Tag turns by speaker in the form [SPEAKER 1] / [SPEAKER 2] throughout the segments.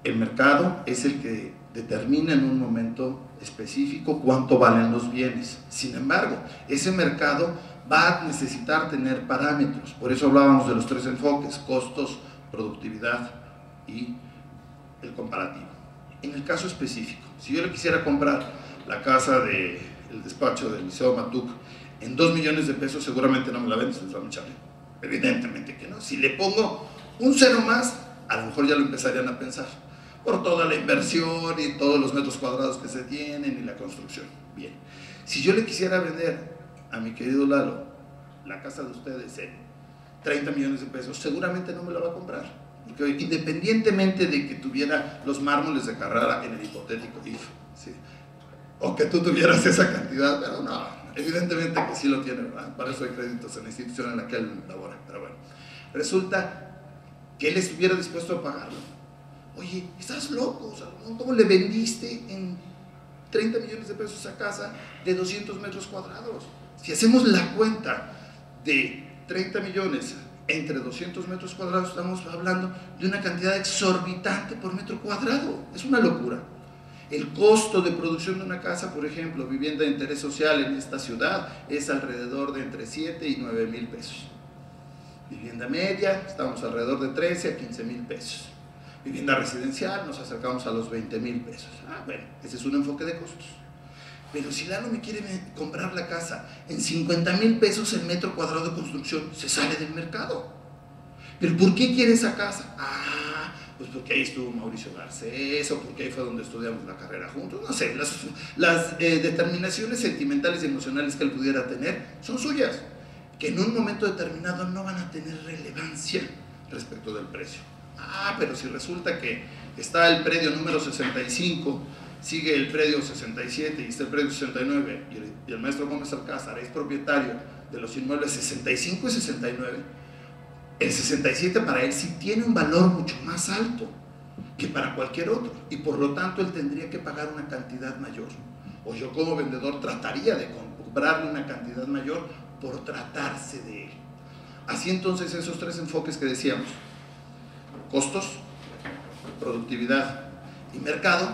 [SPEAKER 1] El mercado es el que determina en un momento específico cuánto valen los bienes. Sin embargo, ese mercado va a necesitar tener parámetros. Por eso hablábamos de los tres enfoques: costos, productividad y el comparativo. En el caso específico, si yo le quisiera comprar la casa del despacho del Liceo Matuc en 2 millones de pesos, seguramente no me la venden, se va a echarle. Evidentemente que no. Si le pongo un cero más, a lo mejor ya lo empezarían a pensar, por toda la inversión y todos los metros cuadrados que se tienen y la construcción. Bien, si yo le quisiera vender a mi querido Lalo la casa de ustedes en 30 millones de pesos, seguramente no me la va a comprar. Porque independientemente de que tuviera los mármoles de Carrara en el hipotético IF, ¿sí? O que tú tuvieras esa cantidad, pero no, evidentemente que sí lo tiene, ¿verdad? Para eso hay créditos en la institución en la que él labora. Pero bueno, resulta que él estuviera dispuesto a pagarlo. Oye, estás loco, o sea, ¿cómo le vendiste en 30 millones de pesos a casa de 200 metros cuadrados? Si hacemos la cuenta de 30 millones entre 200 metros cuadrados, estamos hablando de una cantidad exorbitante por metro cuadrado. Es una locura. El costo de producción de una casa, por ejemplo, vivienda de interés social en esta ciudad, es alrededor de entre 7 y 9 mil pesos. Vivienda media, estamos alrededor de 13 a 15 mil pesos. Vivienda residencial, nos acercamos a los 20 mil pesos. Bueno, ese es un enfoque de costos. Pero si Lalo me quiere comprar la casa en 50 mil pesos el metro cuadrado de construcción, se sale del mercado. ¿Pero por qué quiere esa casa? Pues porque ahí estuvo Mauricio Garcés, o porque ahí fue donde estudiamos la carrera juntos. No sé, las determinaciones sentimentales y emocionales que él pudiera tener son suyas, que en un momento determinado no van a tener relevancia respecto del precio. Pero si resulta que está el predio número 65, sigue el predio 67 y está el predio 69, y el maestro Gómez Alcázar es propietario de los inmuebles 65 y 69, el 67 para él sí tiene un valor mucho más alto que para cualquier otro, y por lo tanto él tendría que pagar una cantidad mayor, o yo como vendedor trataría de comprarle una cantidad mayor por tratarse de él. Así entonces esos tres enfoques que decíamos, costos, productividad y mercado,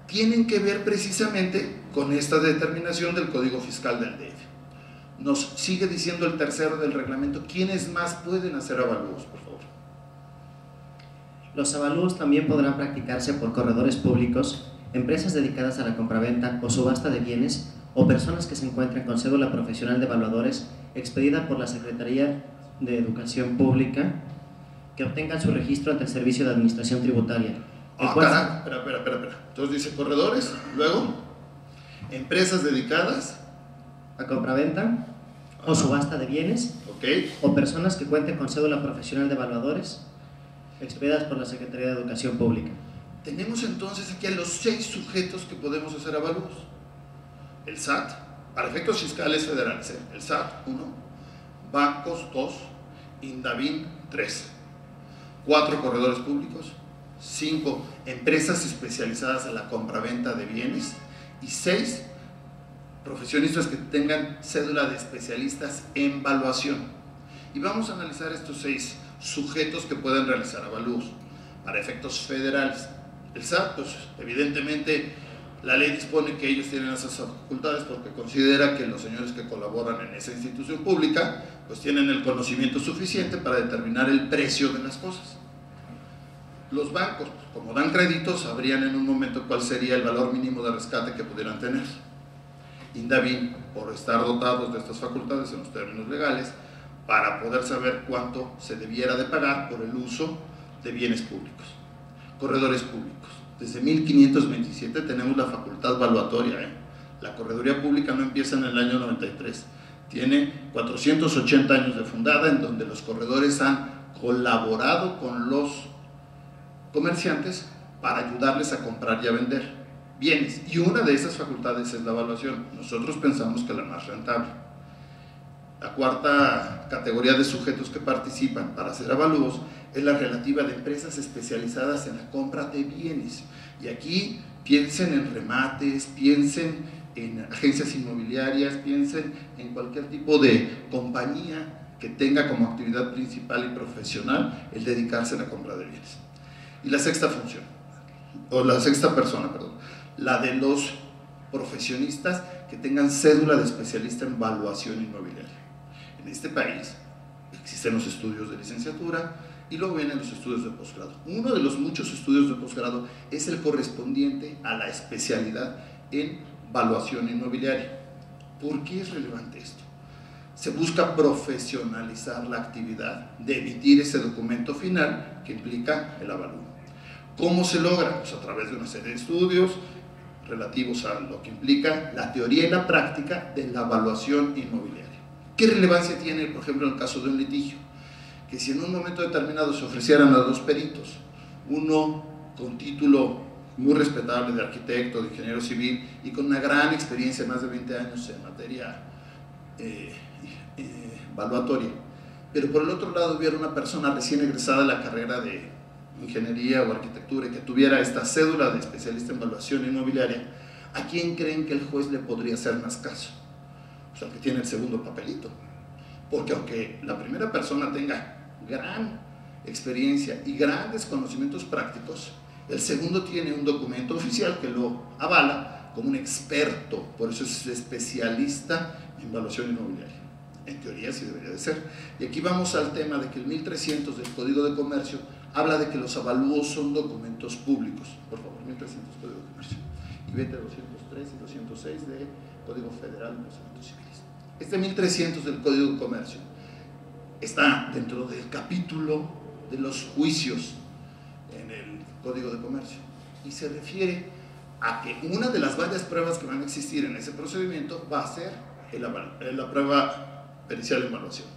[SPEAKER 1] tienen que ver precisamente con esta determinación del Código Fiscal del DF. Nos sigue diciendo el tercero del reglamento, ¿quiénes más pueden hacer avalúos, por favor?
[SPEAKER 2] Los avalúos también podrán practicarse por corredores públicos, empresas dedicadas a la compraventa o subasta de bienes, o personas que se encuentren con cédula profesional de evaluadores expedida por la Secretaría de Educación Pública, que obtengan su registro ante el Servicio de Administración Tributaria.
[SPEAKER 1] Espera. Entonces dice corredores, luego empresas dedicadas
[SPEAKER 2] a compraventa o subasta de bienes, o personas que cuenten con cédula profesional de evaluadores expedidas por la Secretaría de Educación Pública.
[SPEAKER 1] Tenemos entonces aquí a los 6 sujetos que podemos hacer avalúos. El SAT, para efectos fiscales federales, el SAT 1, bancos 2, Indavín 3, 4 corredores públicos, 5 empresas especializadas en la compraventa de bienes y 6 profesionistas que tengan cédula de especialistas en valuación. Y vamos a analizar estos 6 sujetos que pueden realizar avalúos para efectos federales. El SAT, pues evidentemente la ley dispone que ellos tienen esas facultades porque considera que los señores que colaboran en esa institución pública pues tienen el conocimiento suficiente para determinar el precio de las cosas. Los bancos, como dan créditos, sabrían en un momento cuál sería el valor mínimo de rescate que pudieran tener. Indavín, por estar dotados de estas facultades en los términos legales, para poder saber cuánto se debiera de pagar por el uso de bienes públicos. Corredores públicos. Desde 1527 tenemos la facultad valuatoria. La correduría pública no empieza en el año 93. Tiene 480 años de fundada, en donde los corredores han colaborado con los comerciantes para ayudarles a comprar y a vender bienes. Y una de esas facultades es la evaluación. Nosotros pensamos que la más rentable. La cuarta categoría de sujetos que participan para hacer avalúos es la relativa de empresas especializadas en la compra de bienes. Y aquí piensen en remates, piensen en agencias inmobiliarias, piensen en cualquier tipo de compañía que tenga como actividad principal y profesional el dedicarse a la compra de bienes. Y la sexta función, o la sexta persona, perdón, la de los profesionistas que tengan cédula de especialista en valuación inmobiliaria. En este país existen los estudios de licenciatura y luego vienen los estudios de posgrado. Uno de los muchos estudios de posgrado es el correspondiente a la especialidad en valuación inmobiliaria. ¿Por qué es relevante esto? Se busca profesionalizar la actividad de emitir ese documento final que implica el avalúo. ¿Cómo se logra? Pues a través de una serie de estudios relativos a lo que implica la teoría y la práctica de la evaluación inmobiliaria. ¿Qué relevancia tiene, por ejemplo, en el caso de un litigio? Que si en un momento determinado se ofrecieran a dos peritos, uno con título muy respetable de arquitecto, de ingeniero civil y con una gran experiencia, más de 20 años en materia evaluatoria, pero por el otro lado hubiera una persona recién egresada de la carrera de ingeniería o arquitectura y que tuviera esta cédula de especialista en evaluación inmobiliaria, ¿a quién creen que el juez le podría hacer más caso? O sea, que tiene el segundo papelito, porque aunque la primera persona tenga gran experiencia y grandes conocimientos prácticos, el segundo tiene un documento oficial que lo avala como un experto, por eso es especialista en evaluación inmobiliaria. En teoría sí debería de ser. Y aquí vamos al tema de que el 1300 del Código de Comercio habla de que los avalúos son documentos públicos. Por favor, 1300 Código de Comercio. Y vete a 203 y 206 del Código Federal de Procedimientos Civiles. Este 1300 del Código de Comercio está dentro del capítulo de los juicios en el Código de Comercio y se refiere a que una de las varias pruebas que van a existir en ese procedimiento va a ser la prueba pericial de evaluación.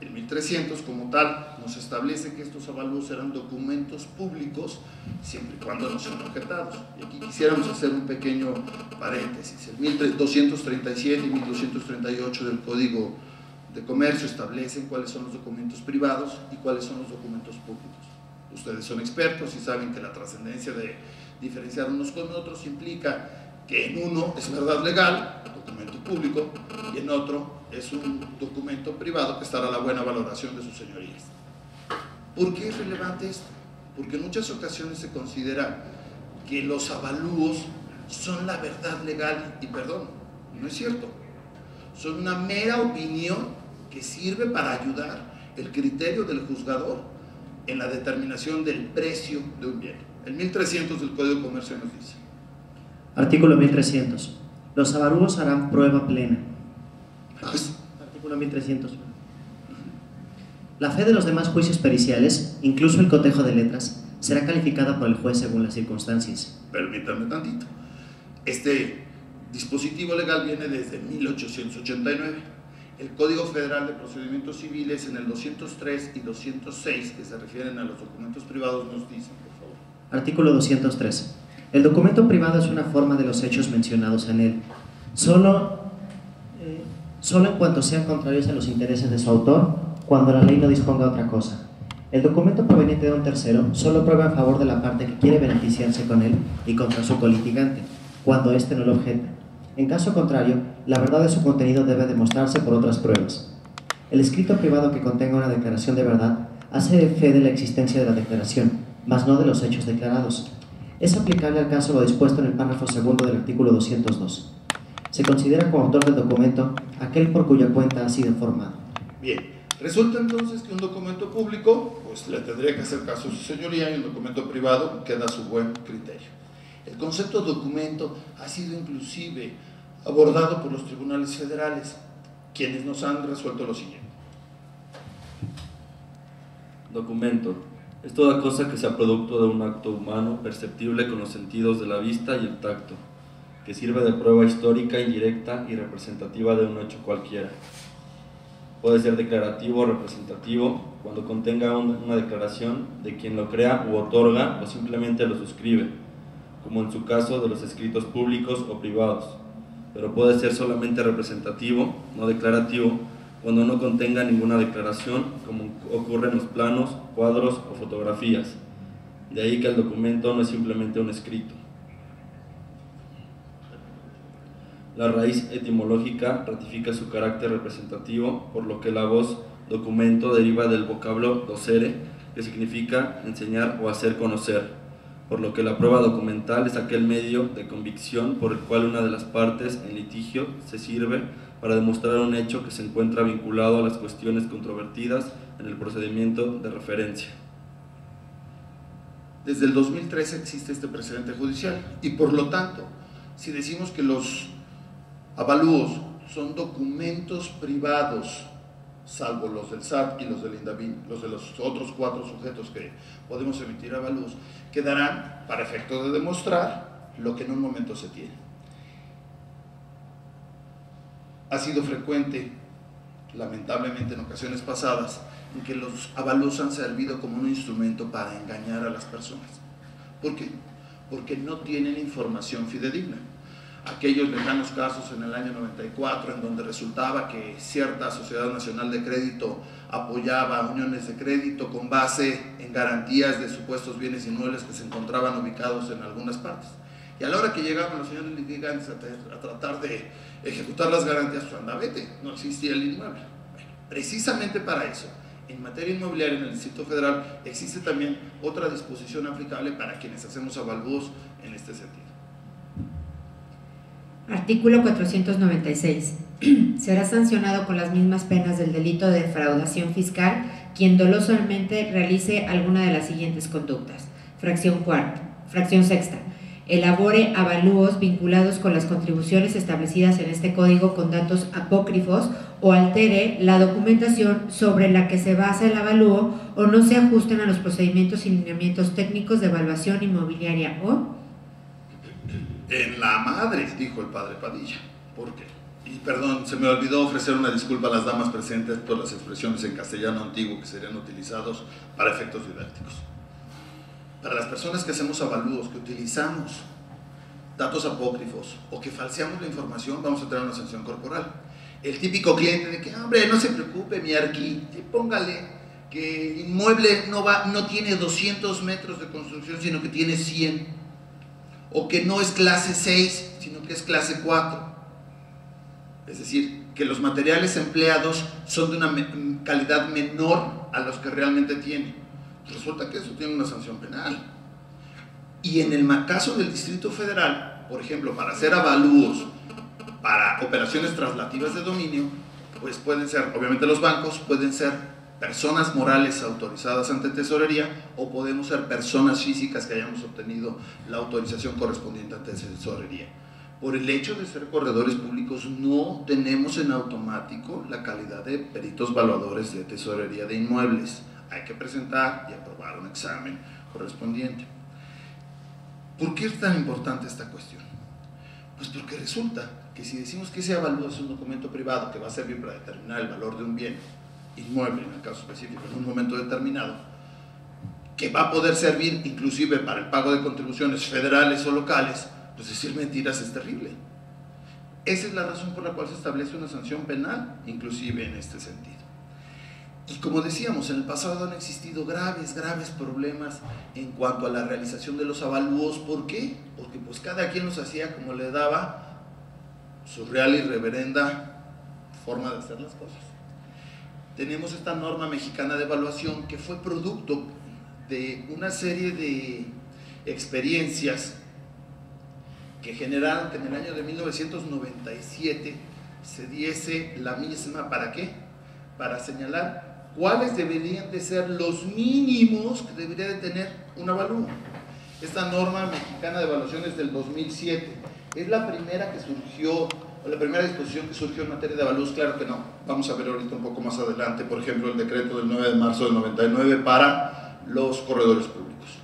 [SPEAKER 1] El 1300 como tal nos establece que estos avalúos serán documentos públicos siempre y cuando no sean objetados. Y aquí quisiéramos hacer un pequeño paréntesis. El 1237 y 1238 del Código de Comercio establecen cuáles son los documentos privados y cuáles son los documentos públicos. Ustedes son expertos y saben que la trascendencia de diferenciar unos con otros implica que en uno es verdad legal, documento público, y en otro es un documento privado que estará a la buena valoración de sus señorías. ¿Por qué es relevante esto? Porque en muchas ocasiones se considera que los avalúos son la verdad legal, y perdón, no es cierto. Son una mera opinión que sirve para ayudar el criterio del juzgador en la determinación del precio de un bien. El 1300 del Código de Comercio nos dice.
[SPEAKER 2] Artículo 1300. Los avalúos harán prueba plena. Artículo 1300. La fe de los demás juicios periciales, incluso el cotejo de letras, será calificada por el juez según las circunstancias.
[SPEAKER 1] Permítanme tantito. Este dispositivo legal viene desde 1889. El Código Federal de Procedimientos Civiles en el 203 y 206, que se refieren a los documentos privados, nos dicen, por favor.
[SPEAKER 2] Artículo 203. El documento privado es una forma de los hechos mencionados en él, solo en cuanto sean contrarios a los intereses de su autor, cuando la ley no disponga otra cosa. El documento proveniente de un tercero solo prueba en favor de la parte que quiere beneficiarse con él y contra su colitigante, cuando éste no lo objeta. En caso contrario, la verdad de su contenido debe demostrarse por otras pruebas. El escrito privado que contenga una declaración de verdad hace fe de la existencia de la declaración, mas no de los hechos declarados. Es aplicable al caso lo dispuesto en el párrafo segundo del artículo 202. Se considera como autor del documento aquel por cuya cuenta ha sido formado.
[SPEAKER 1] Bien, resulta entonces que un documento público pues le tendría que hacer caso a su señoría y un documento privado queda a su buen criterio. El concepto documento ha sido inclusive abordado por los tribunales federales, quienes nos han resuelto lo siguiente.
[SPEAKER 3] Documento. Es toda cosa que sea producto de un acto humano perceptible con los sentidos de la vista y el tacto, que sirve de prueba histórica, indirecta y representativa de un hecho cualquiera. Puede ser declarativo o representativo cuando contenga una declaración de quien lo crea u otorga o simplemente lo suscribe, como en su caso de los escritos públicos o privados, pero puede ser solamente representativo, no declarativo, cuando no contenga ninguna declaración, como ocurre en los planos, cuadros o fotografías. De ahí que el documento no es simplemente un escrito. La raíz etimológica ratifica su carácter representativo, por lo que la voz documento deriva del vocablo docere, que significa enseñar o hacer conocer, por lo que la prueba documental es aquel medio de convicción por el cual una de las partes en litigio se sirve para demostrar un hecho que se encuentra vinculado a las cuestiones controvertidas en el procedimiento de referencia.
[SPEAKER 1] Desde el 2013 existe este precedente judicial y por lo tanto, si decimos que los avalúos son documentos privados, salvo los del SAT y los del INDAVIN, los de los otros 4 sujetos que podemos emitir avalúos, quedarán para efecto de demostrar lo que en un momento se tiene. Ha sido frecuente, lamentablemente en ocasiones pasadas, en que los avalúos han servido como un instrumento para engañar a las personas. ¿Por qué? Porque no tienen información fidedigna. Aquellos lejanos casos en el año 94 en donde resultaba que cierta Sociedad Nacional de Crédito apoyaba uniones de crédito con base en garantías de supuestos bienes inmuebles que se encontraban ubicados en algunas partes. Y a la hora que llegaban los señores litigantes a tratar de ejecutar las garantías, pues anda, vete, no existía el inmueble. Bueno, precisamente para eso, en materia inmobiliaria en el Distrito Federal existe también otra disposición aplicable para quienes hacemos avalúos en este sentido.
[SPEAKER 4] Artículo 496. Será sancionado con las mismas penas del delito de defraudación fiscal quien dolosamente realice alguna de las siguientes conductas. Fracción sexta. Elabore avalúos vinculados con las contribuciones establecidas en este código con datos apócrifos o altere la documentación sobre la que se basa el avalúo o no se ajusten a los procedimientos y lineamientos técnicos de evaluación inmobiliaria o...
[SPEAKER 1] En la madre, dijo el padre Padilla. ¿Por qué? Y perdón, se me olvidó ofrecer una disculpa a las damas presentes por las expresiones en castellano antiguo que serían utilizados para efectos didácticos. Para las personas que hacemos avalúos, que utilizamos datos apócrifos o que falseamos la información, vamos a tener una sanción corporal. El típico cliente de que, hombre, no se preocupe, mi arqui, póngale que el inmueble no tiene 200 metros de construcción, sino que tiene 100. O que no es clase 6, sino que es clase 4. Es decir, que los materiales empleados son de una calidad menor a los que realmente tiene. Resulta que eso tiene una sanción penal. Y en el caso del Distrito Federal, por ejemplo, para hacer avalúos para operaciones traslativas de dominio, pues pueden ser, obviamente los bancos, pueden ser personas morales autorizadas ante tesorería o podemos ser personas físicas que hayamos obtenido la autorización correspondiente ante tesorería. Por el hecho de ser corredores públicos no tenemos en automático la calidad de peritos evaluadores de tesorería de inmuebles. Hay que presentar y aprobar un examen correspondiente. ¿Por qué es tan importante esta cuestión? Pues porque resulta que si decimos que ese avalúo es un documento privado que va a servir para determinar el valor de un bien inmueble, en el caso específico, en un momento determinado, que va a poder servir inclusive para el pago de contribuciones federales o locales, pues decir mentiras es terrible. Esa es la razón por la cual se establece una sanción penal, inclusive en este sentido. Y como decíamos, en el pasado han existido graves problemas en cuanto a la realización de los avalúos. ¿Por qué? Porque pues cada quien los hacía como le daba su real y reverenda forma de hacer las cosas. Tenemos esta norma mexicana de evaluación que fue producto de una serie de experiencias que generaron que en el año de 1997 se diese la misma, ¿para qué? Para señalar cuáles deberían de ser los mínimos que debería de tener un avalúo. Esta norma mexicana de evaluación es del 2007, es la primera que surgió, o la primera disposición que surgió en materia de avalúos. Claro que no, vamos a ver ahorita un poco más adelante, por ejemplo, el decreto del 9 de marzo del 99 para los corredores públicos.